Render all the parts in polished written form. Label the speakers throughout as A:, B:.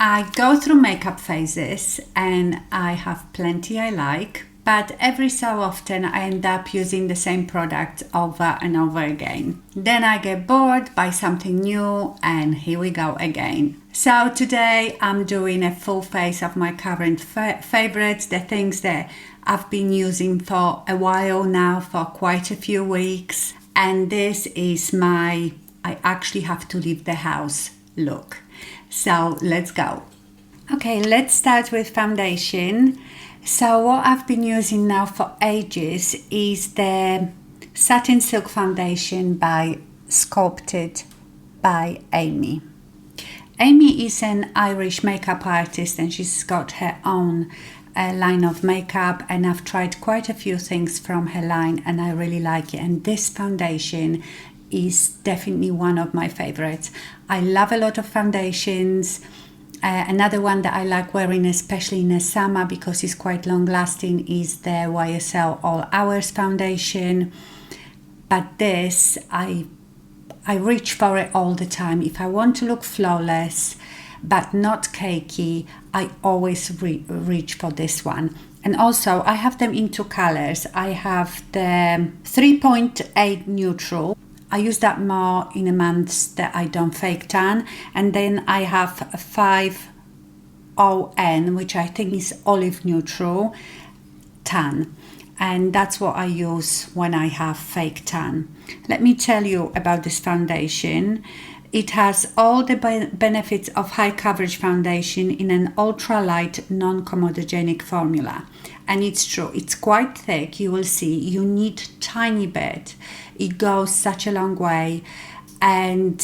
A: I go through makeup phases and I have plenty I like, but every so often I end up using the same product over and over again. Then I get bored, buy something new, and here we go again. So today I'm doing a full face of my current favorites, the things that I've been using for a while now, for quite a few weeks. And this is my I actually have to leave the house look. So let's go. Okay, let's start with foundation. So what I've been using now for ages is the Satin Silk Foundation by Sculpted by Amy. Amy is an Irish makeup artist and she's got her own line of makeup, and I've tried quite a few things from her line and I really like it. And this foundation is definitely one of my favorites. I love a lot of foundations. Another one that I like wearing, especially in the summer because it's quite long lasting, is the YSL All Hours foundation. But this, I reach for it all the time. If I want to look flawless but not cakey, I always reach for this one. And also I have them in two colors. I have the 3.8 neutral. I use that more in the months that I don't fake tan. And then I have a 5ON, which I think is olive neutral tan. And that's what I use when I have fake tan. Let me tell you about this foundation. It has all the benefits of high coverage foundation in an ultralight, non-comedogenic formula. And it's true, it's quite thick. You will see you need tiny bit. It goes such a long way, and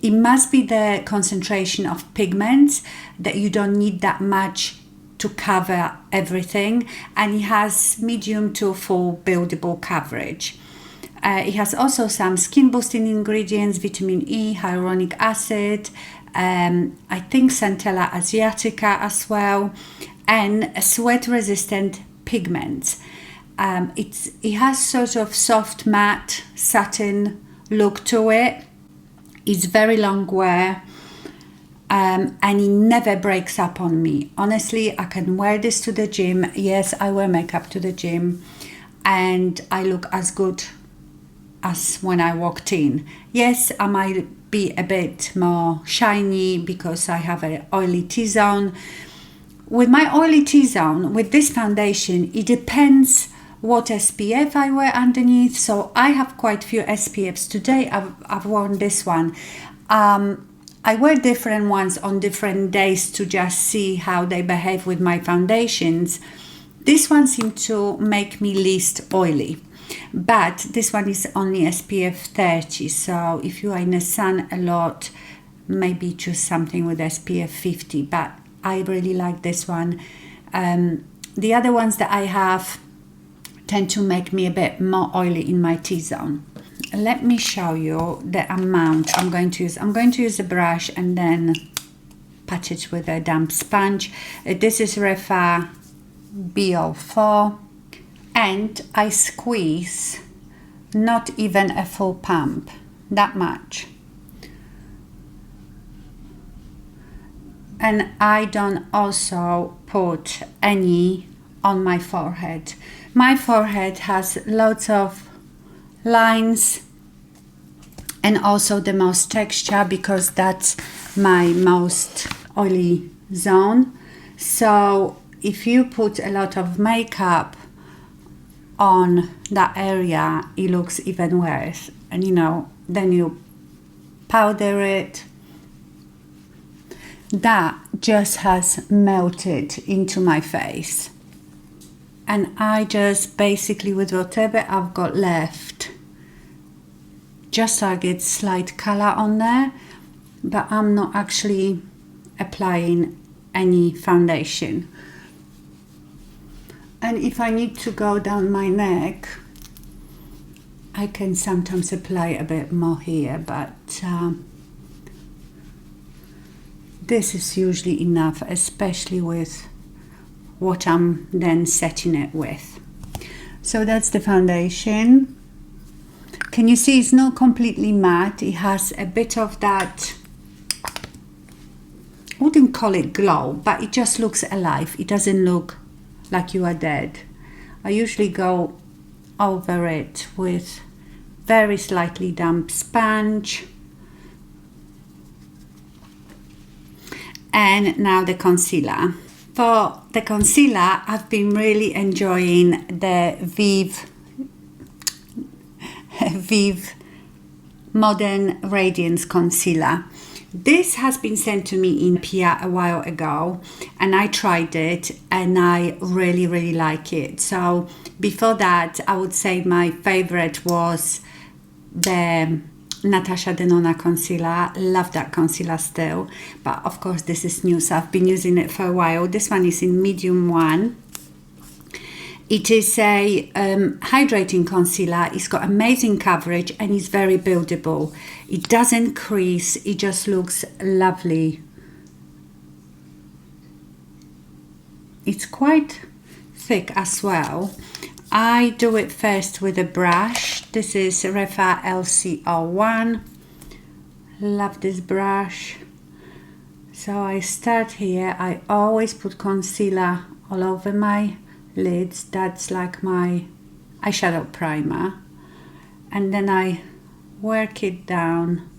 A: it must be the concentration of pigments that you don't need that much to cover everything, and it has medium to full buildable coverage. It has also some skin boosting ingredients, vitamin E, hyaluronic acid, I think Centella asiatica as well, and sweat resistant pigments. It has sort of soft matte satin look to it. It's very long wear, and it never breaks up on me. Honestly, I can wear this to the gym. Yes, I wear makeup to the gym and I look as good as when I walked in. Yes, I might be a bit more shiny because I have an oily T-zone. With my oily T-zone, with this foundation, it depends what SPF I wear underneath. So I have quite a few SPFs. Today I've worn this one. I wear different ones on different days to just see how they behave with my foundations. This one seemed to make me least oily, but this one is only SPF 30. So if you are in the sun a lot, maybe choose something with SPF 50, but I really like this one. The other ones that I have tend to make me a bit more oily in my T-zone. Let me show you the amount I'm going to use. I'm going to use a brush and then pat it with a damp sponge. This is Refa BO4, and I squeeze not even a full pump, that much. And I don't also put any on my forehead. My forehead has lots of lines and also the most texture because that's my most oily zone. So if you put a lot of makeup on that area, it looks even worse. And then you powder it. That just has melted into my face. And I just basically, with whatever I've got left, just so I get slight color on there, but I'm not actually applying any foundation. And if I need to go down my neck, I can sometimes apply a bit more here, but this is usually enough, especially with what I'm then setting it with. So that's the foundation. Can you see it's not completely matte? It has a bit of that wouldn't call it glow, but it just looks alive. It doesn't look like you are dead. I usually go over it with very slightly damp sponge. And now the concealer. For the concealer, I've been really enjoying the Vive Modern Radiance Concealer. This has been sent to me in Pia a while ago, and I tried it and I really like it. So before that, I would say my favorite was the Natasha Denona concealer. Love that concealer still, but of course this is new, so I've been using it for a while. This one is in medium 1. It is a hydrating concealer. It's got amazing coverage and it's very buildable. It doesn't crease, it just looks lovely. It's quite thick as well. I do it first with a brush. This is Refa LC01. Love this brush. So I start here. I always put concealer all over my lids. That's like my eyeshadow primer. And then I work it down,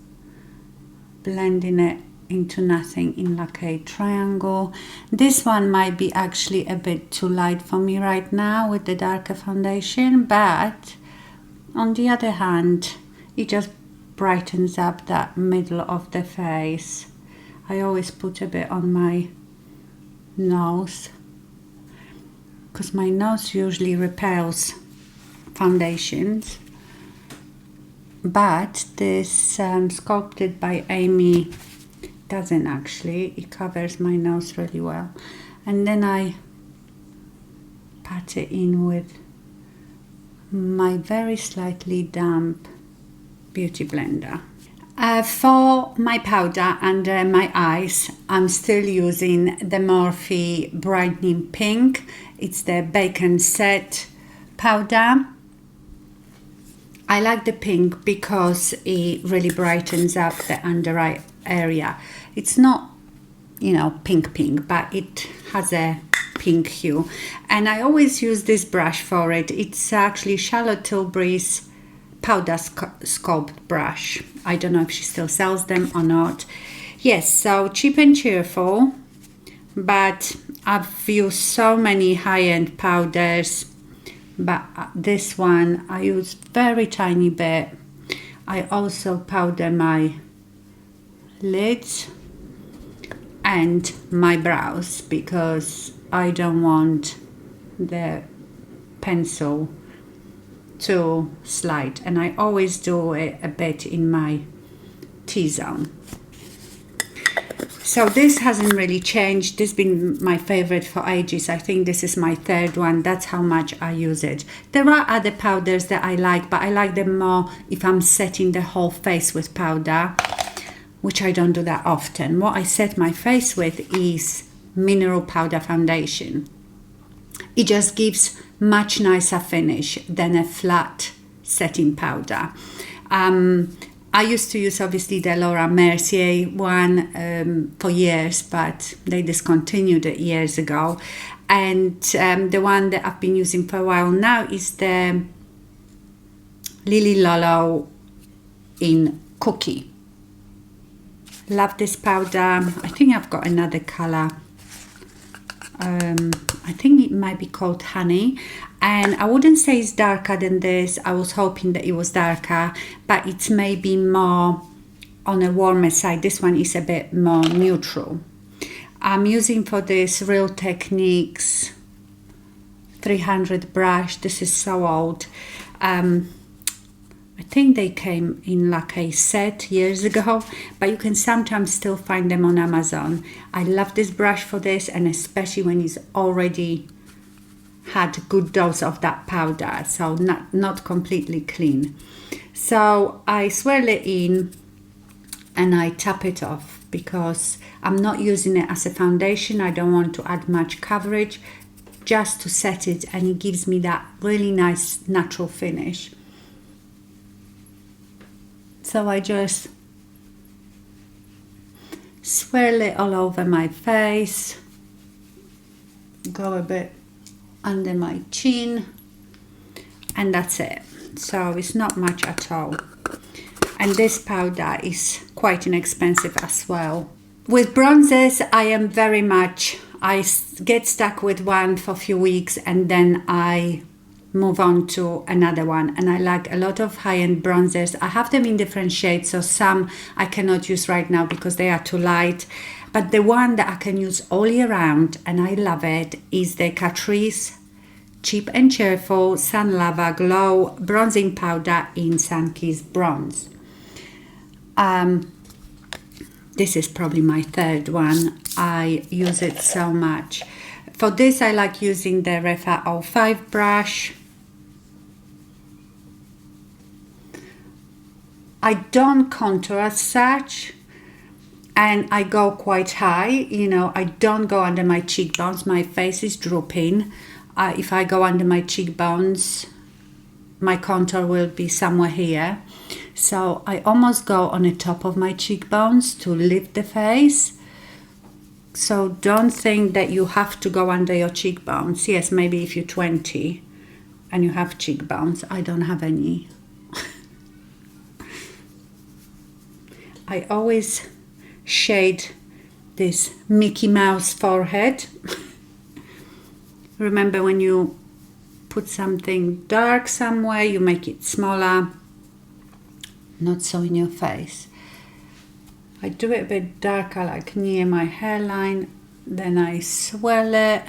A: blending it into nothing in like a triangle. This one might be actually a bit too light for me right now with the darker foundation, but on the other hand, it just brightens up that middle of the face. I always put a bit on my nose because my nose usually repels foundations, but this Sculpted by Amy doesn't actually. It covers my nose really well. And then I pat it in with my very slightly damp beauty blender. For my powder under my eyes, I'm still using the Morphe Brightening Pink. It's the Bacon Set powder. I like the pink because it really brightens up the under eye area. It's not, you know, pink, but it has a pink hue. And I always use this brush for it. It's actually Charlotte Tilbury's powder-sculpt brush. I don't know if she still sells them or not. Yes, so cheap and cheerful, but I've used so many high-end powders, but this one I use very tiny bit. I also powder my lids and my brows because I don't want the pencil to slide, and I always do it a bit in my T-zone. So this hasn't really changed. This has been my favorite for ages. I think this is my third one. That's how much I use it. There are other powders that I like, but I like them more if I'm setting the whole face with powder, which I don't do that often. What I set my face with is mineral powder foundation. It just gives much nicer finish than a flat setting powder. I used to use obviously the Laura Mercier one for years, but they discontinued it years ago. And the one that I've been using for a while now is the Lily Lolo in Cookie. Love this powder. I think I've got another color. I think it might be called Honey, and I wouldn't say it's darker than this. I was hoping that it was darker, but it's maybe more on a warmer side. This one is a bit more neutral. I'm using for this Real Techniques 300 brush. This is so old. I think they came in like a set years ago, but you can sometimes still find them on Amazon. I love this brush for this, and especially when it's already had a good dose of that powder, so not completely clean. So I swirl it in and I tap it off because I'm not using it as a foundation. I don't want to add much coverage, just to set it, and it gives me that really nice natural finish. So I just swirl it all over my face, go a bit under my chin, and that's it. So it's not much at all. And this powder is quite inexpensive as well. With bronzers, I am very much, I get stuck with one for a few weeks and then I move on to another one. And I like a lot of high-end bronzers. I have them in different shades, so some I cannot use right now because they are too light. But the one that I can use all year round, and I love it, is the Catrice Cheap and Cheerful Sun Lava Glow Bronzing Powder in Sun-Kissed Bronze. This is probably my third one. I use it so much. For this, I like using the Refa 05 brush. I don't contour as such, and I go quite high. You know, I don't go under my cheekbones. My face is drooping. If I go under my cheekbones, my contour will be somewhere here. So I almost go on the top of my cheekbones to lift the face. So don't think that you have to go under your cheekbones. Yes, maybe if you're 20 and you have cheekbones. I don't have any. I always shade this Mickey Mouse forehead. Remember, when you put something dark somewhere, you make it smaller. Not so in your face. I do it a bit darker, like near my hairline, then I swirl it,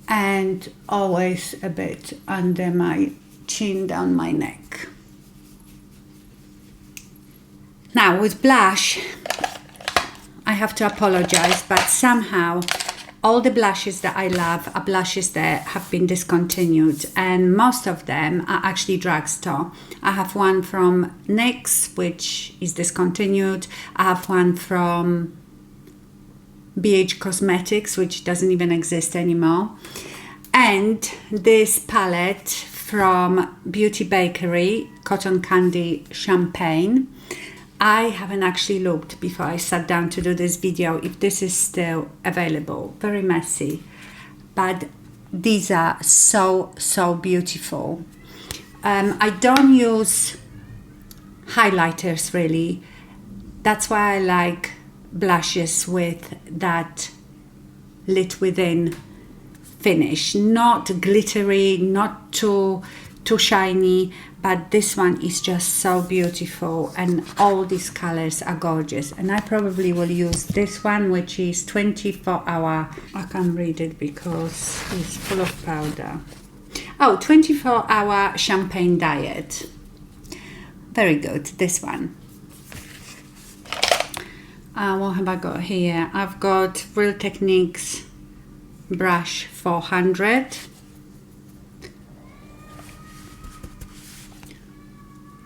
A: and always a bit under my chin, down my neck. Now with blush, I have to apologize, but somehow all the blushes that I love are blushes that have been discontinued, and most of them are actually drugstore. I have one from NYX, which is discontinued. I have one from BH Cosmetics, which doesn't even exist anymore. And this palette from Beauty Bakery, Cotton Candy Champagne. I haven't actually looked before I sat down to do this video if this is still available. Very messy, but these are so beautiful. I don't use highlighters really. That's why I like blushes with that lit within finish, not glittery, not too shiny, but this one is just so beautiful, and all these colors are gorgeous. And I probably will use this one, which is 24-hour. I can't read it because it's full of powder. Oh, 24-hour champagne diet. Very good, this one. What have I got here? I've got Real Techniques brush 400.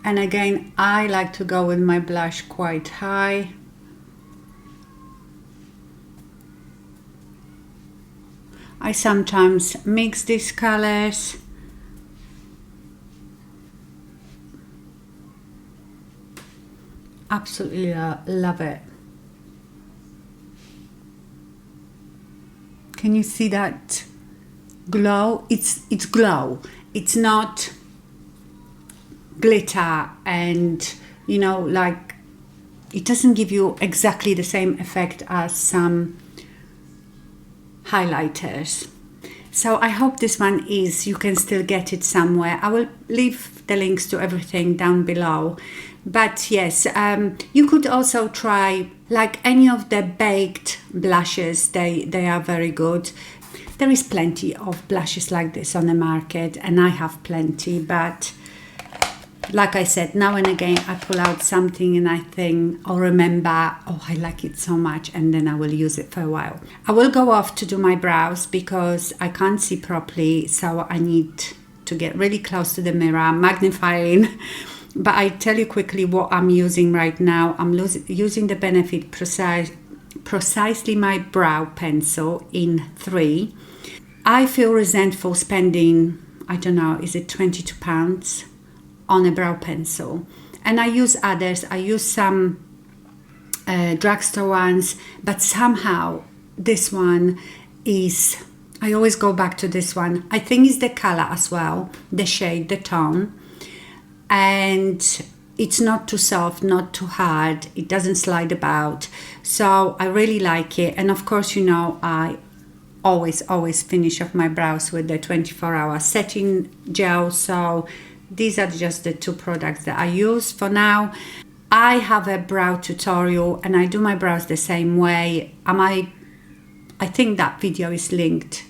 A: And again, I like to go with my blush quite high. I sometimes mix these colors. Absolutely love it. Can you see that glow? It's glow. It's not glitter, and you know, like, it doesn't give you exactly the same effect as some highlighters. So I hope this one is, you can still get it somewhere. I will leave the links to everything down below. But yes, you could also try like any of the baked blushes. They are very good. There is plenty of blushes like this on the market, and I have plenty, but like I said, now and again I pull out something and I think, or remember, oh, I like it so much, and then I will use it for a while. I will go off to do my brows because I can't see properly, so I need to get really close to the mirror, magnifying. But I tell you quickly what I'm using right now. I'm using the Benefit Precisely My Brow Pencil in 3. I feel resentful spending, I don't know, is it £22 on a brow pencil? And I use others. I use some drugstore ones, but somehow this one is, I always go back to this one. I think it's the color as well, the shade, the tone, and it's not too soft, not too hard, it doesn't slide about, so I really like it. And of course, you know, I always finish off my brows with the 24-hour setting gel, so these are just the two products that I use for now. I have a brow tutorial and I do my brows the same way. I think that video is linked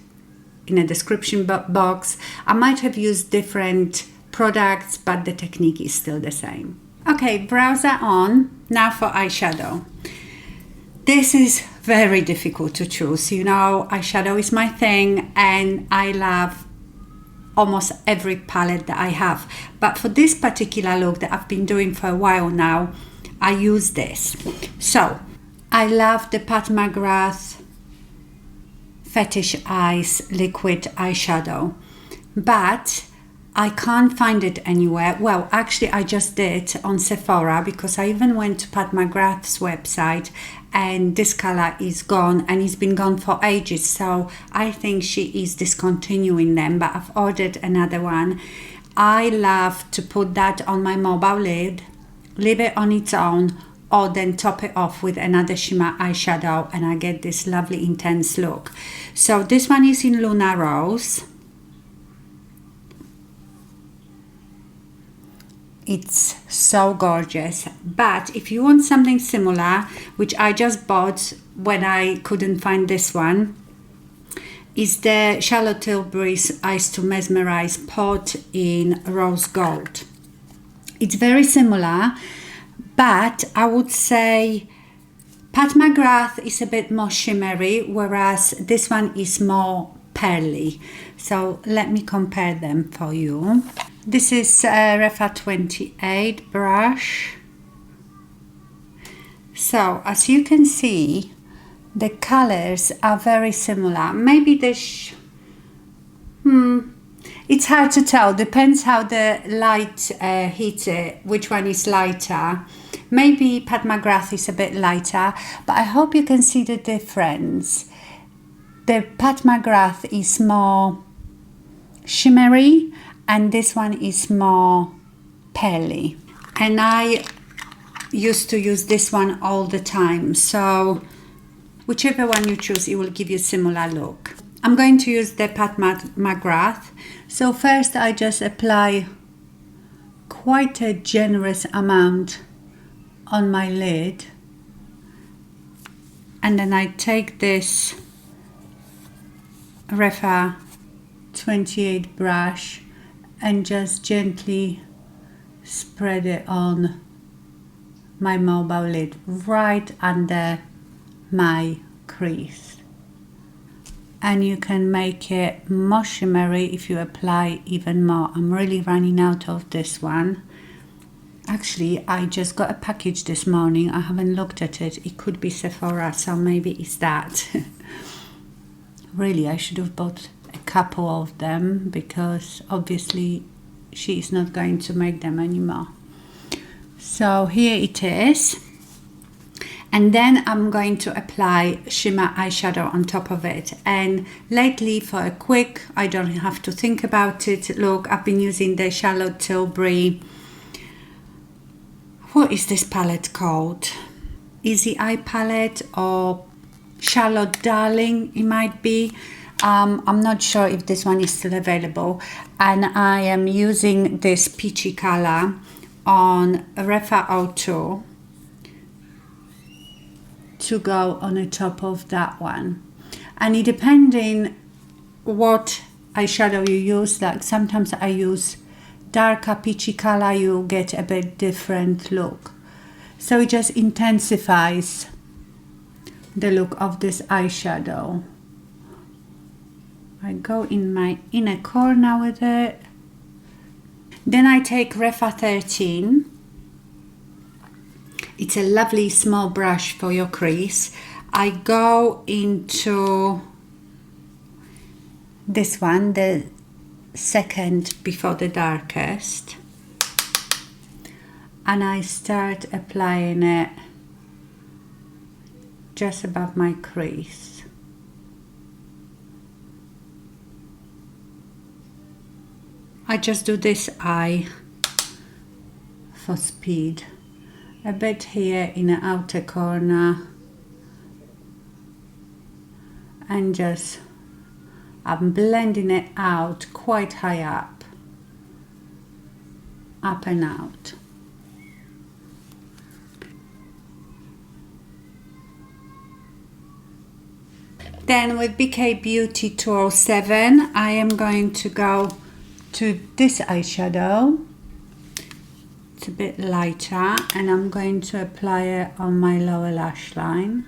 A: in a description box. I might have used different products, but the technique is still the same. Okay, brows are on. Now for eyeshadow. This is very difficult to choose. You know, eyeshadow is my thing and I love almost every palette that I have. But for this particular look that I've been doing for a while now, I use this. So, I love the Pat McGrath Fetish Eyes liquid eyeshadow, but I can't find it anywhere. Well, actually I just did on Sephora, because I even went to Pat McGrath's website and this color is gone, and it's been gone for ages, so I think she is discontinuing them, but I've ordered another one. I love to put that on my mobile lid, leave it on its own, or then top it off with another shimmer eyeshadow, and I get this lovely intense look. So this one is in Luna Rose. It's so gorgeous. But if you want something similar, which I just bought when I couldn't find this one, is the Charlotte Tilbury's Eyes to Mesmerize pot in rose gold. It's very similar, but I would say Pat McGrath is a bit more shimmery, whereas this one is more pearly. So let me compare them for you. This is a Refa 28 brush. So as you can see, the colors are very similar. Maybe it's hard to tell, depends how the light hits it, which one is lighter. Maybe Pat McGrath is a bit lighter, but I hope you can see the difference. The Pat McGrath is more shimmery and this one is more pearly. And I used to use this one all the time, so whichever one you choose, it will give you a similar look. I'm going to use the Pat McGrath. So first I just apply quite a generous amount on my lid, and then I take this Refa 28 brush and just gently spread it on my mobile lid right under my crease. And you can make it more shimmery if you apply even more. I'm really running out of this one. Actually, I just got a package this morning. I haven't looked at it. It could be Sephora, so maybe it's that. Really, I should have bought a couple of them because obviously she is not going to make them anymore. So here it is. And then I'm going to apply shimmer eyeshadow on top of it. And lately, for a quick, I don't have to think about it, look, I've been using the Charlotte Tilbury, what is this palette called? Easy Eye palette, or Charlotte Darling, it might be. I'm not sure if this one is still available. And I am using this peachy color on Refa 02 to go on the top of that one. And it depending what eyeshadow you use, like sometimes I use darker peachy color, you get a bit different look. So it just intensifies the look of this eyeshadow. I go in my inner corner with it. Then I take Refa 13. It's a lovely small brush for your crease. I go into this one, the second before the darkest, and I start applying it just above my crease. I just do this eye for speed. A bit here in the outer corner, and just I'm blending it out quite high up and out. Then with BK Beauty 207, I am going to go to this eyeshadow. It's a bit lighter, and I'm going to apply it on my lower lash line.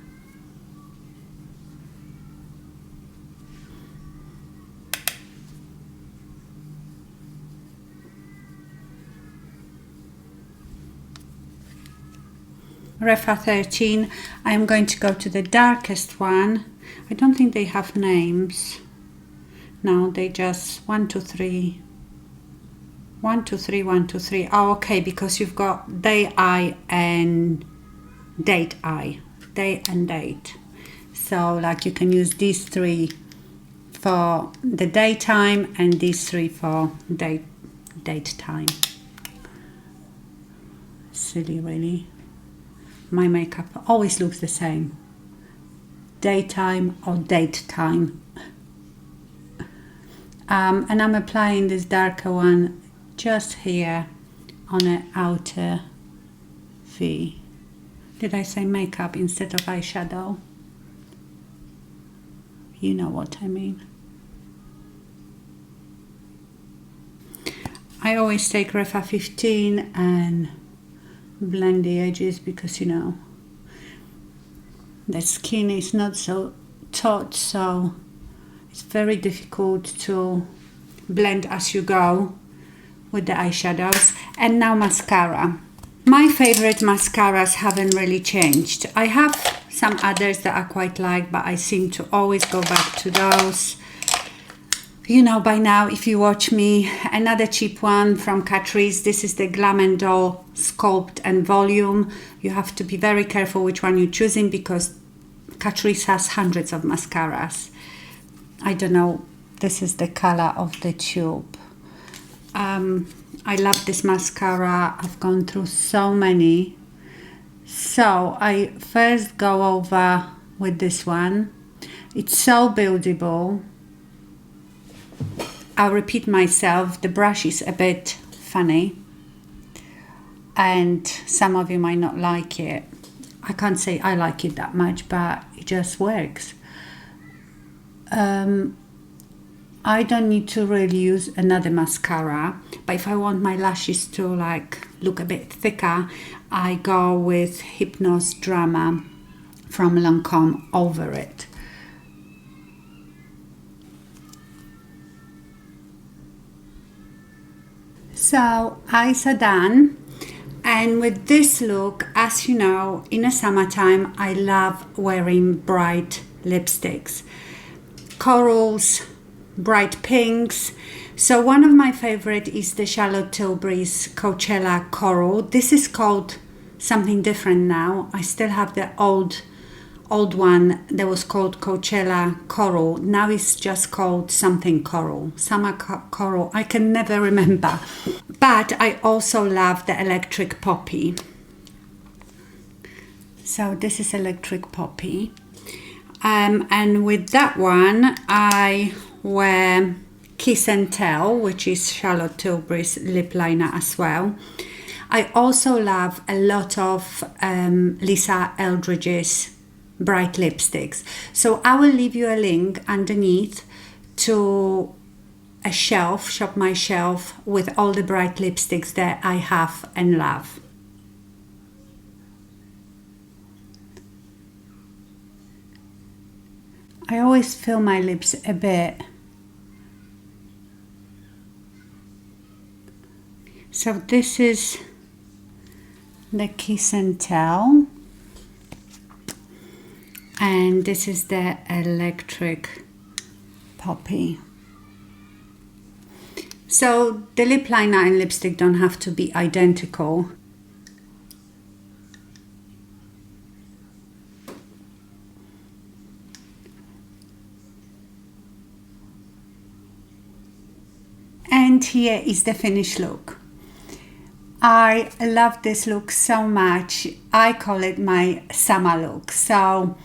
A: Refa 13, I'm going to go to the darkest one. I don't think they have names. No, they just 1, 2, 3. 1, 2, 3, 1, 2, 3. Oh, okay, because you've got day eye and date eye. Day and date. So like you can use these 3 for the daytime and these 3 for date time. Silly, really. My makeup always looks the same. Daytime or date time. And I'm applying this darker one just here on the outer V. Did I say makeup instead of eyeshadow? You know what I mean. I always take Refa 15 and blend the edges because, you know, the skin is not so taut, so it's very difficult to blend as you go with the eyeshadows. And now mascara. My favorite mascaras haven't really changed. I have some others that I quite like, but I seem to always go back to those. You know by now, if you watch me, another cheap one from Catrice. This is the Glam Doll Sculpt and Volume. You have to be very careful which one you're choosing because Catrice has hundreds of mascaras. I don't know, this is the color of the tube. I love this mascara. I've gone through so many. So I first go over with this one. It's so buildable. I'll repeat myself, the brush is a bit funny and some of you might not like it. I can't say I like it that much, but it just works. I don't need to really use another mascara, but if I want my lashes to like look a bit thicker, I go with Hypnose Drama from Lancome over it. So eyes are done, and with this look, as you know, in the summertime I love wearing bright lipsticks, corals, bright pinks. So one of my favorite is the Charlotte Tilbury's Coachella Coral. This is called something different now. I still have the old one that was called Coachella Coral. Now it's just called something Coral, Summer Coral. I can never remember. But I also love the Electric Poppy. So this is Electric Poppy. And with that one, I wear Kis'n'Tell, which is Charlotte Tilbury's lip liner as well. I also love a lot of Lisa Eldridge's bright lipsticks. So I will leave you a link underneath to a shelf, Shop My Shelf, with all the bright lipsticks that I have and love. I always fill my lips a bit. So this is the Kis'n'Tell, and this is the Electric Poppy. So the lip liner and lipstick don't have to be identical. And here is the finished look. I love this look so much. I call it my summer look. So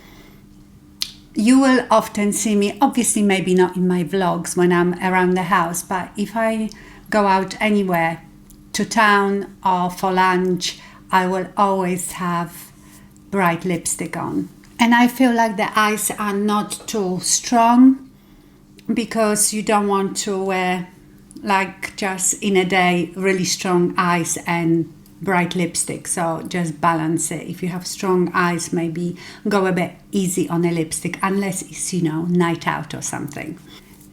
A: you will often see me, obviously maybe not in my vlogs when I'm around the house, but if I go out anywhere, to town or for lunch, I will always have bright lipstick on. And I feel like the eyes are not too strong, because you don't want to wear, like, just in a day, really strong eyes and bright lipstick. So just balance it. If you have strong eyes, maybe go a bit easy on a lipstick, unless it's, you know, night out or something.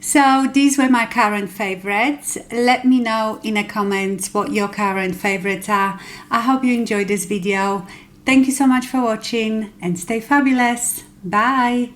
A: So these were my current favorites. Let me know in the comments what your current favorites are. I hope you enjoyed this video. Thank you so much for watching and stay fabulous. Bye.